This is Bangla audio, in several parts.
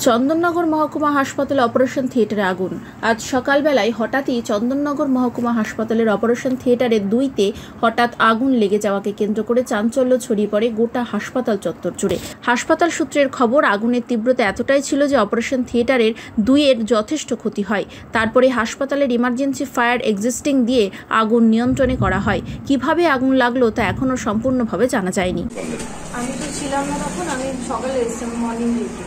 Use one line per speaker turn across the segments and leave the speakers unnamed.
চন্দননগর মহকুমা হাসপাতালে অপারেশন থিয়েটারে আগুন। আজ সকালবেলায় হঠাৎই চন্দননগর মহকুমা হাসপাতালের অপারেশন থিয়েটারের 2তে হঠাৎ আগুন লেগে যাওয়াকে কেন্দ্র করে চাঞ্চল্য ছড়িয়ে পড়ে গোটা হাসপাতাল চত্বর জুড়ে। হাসপাতাল সূত্রের খবর, আগুনের তীব্রতা এতটাই ছিল যে অপারেশন থিয়েটারের 2-এর যথেষ্ট ক্ষতি হয়। তারপরে হাসপাতালের ইমার্জেন্সি ফায়ার এক্সিস্টিং দিয়ে আগুন নিয়ন্ত্রণে করা হয়। কিভাবে আগুন লাগলো তা এখনো সম্পূর্ণভাবে জানা যায়নি।
আমি তো ছিলাম না তখন, আমি সকালে এসেছিলাম মর্নিং ডিউটি,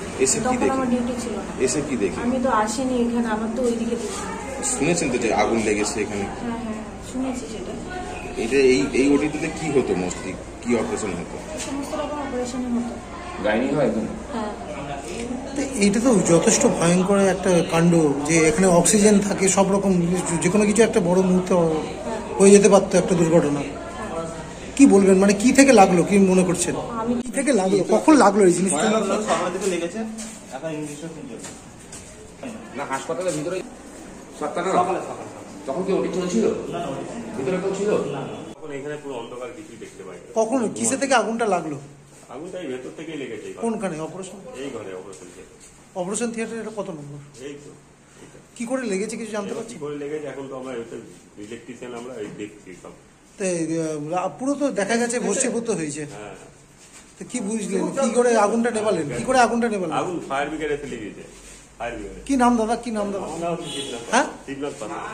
তখন আমার ডিউটি ছিল না।
এসে কি দেখি?
আমি তো আসিনি এখানে, আমার তো ওইদিকে দেখি।
শুনেছেন তো যে আগুন লেগেছে এখানে?
হ্যাঁ হ্যাঁ শুনেছি সেটা।
এটা এই ওটিতে কি হতো মোস্টলি, কি অপারেশন হতো?
সমস্ত রকম অপারেশনই হতো।
গাইনি হয় এখানে?
হ্যাঁ।
এইটা তো যথেষ্ট ভয়ঙ্কর একটা কাণ্ড যে এখানে অক্সিজেন থাকে, সব রকম যে কোনো কিছু একটা বড় মুহূর্তে হয়ে যেতে পারতো একটা দুর্ঘটনা। কি বলবেন, মানে কি থেকে লাগলো, কি মনে করছেন?
আমি
কি থেকে লাগলো, কখন লাগলো এই জিনিসটা?
সকাল থেকে লেগেছে, এখন ইংলিশও শুনছে
না হাসপাতালের ভিতরে সকালে তখন কি ওটি চলছিল? ভিতরে কেউ ছিল?
তখন এখানে পুরো অন্ধকার, কিছুই দেখতে পাই না।
কখন কিসে থেকে আগুনটা লাগলো?
আগুনটা এই ভেতর থেকেই লেগেছে।
কোনখানে অপারেশন?
এই ঘরে অপারেশন থিয়েটার।
অপারেশন থিয়েটার এটা কত নম্বর?
এই তো
কি করে লেগেছে কিছু জানতে
এবার
পারছি?
কি করে লেগেছে এখন তো আমরা ইলেকট্রিশিয়ান, আমরা এই দেখছি সব।
তো পুরো তো দেখা গেছে ভস্মীভূত হয়েছে।
হ্যাঁ,
তো কি বুঝলেন, কি করে আগুনটা নেভালেন, কি করে আগুনটা নেভালেন?
আগুন ফায়ার ব্রিগেডে ফেলে গিয়েছে। ফায়ার ব্রিগেডে।
কি নাম দাদা, কি নাম দাদা?
আমরা হচ্ছে শিবনাথ।
হ্যাঁ?
শিবনাথ পাত্র।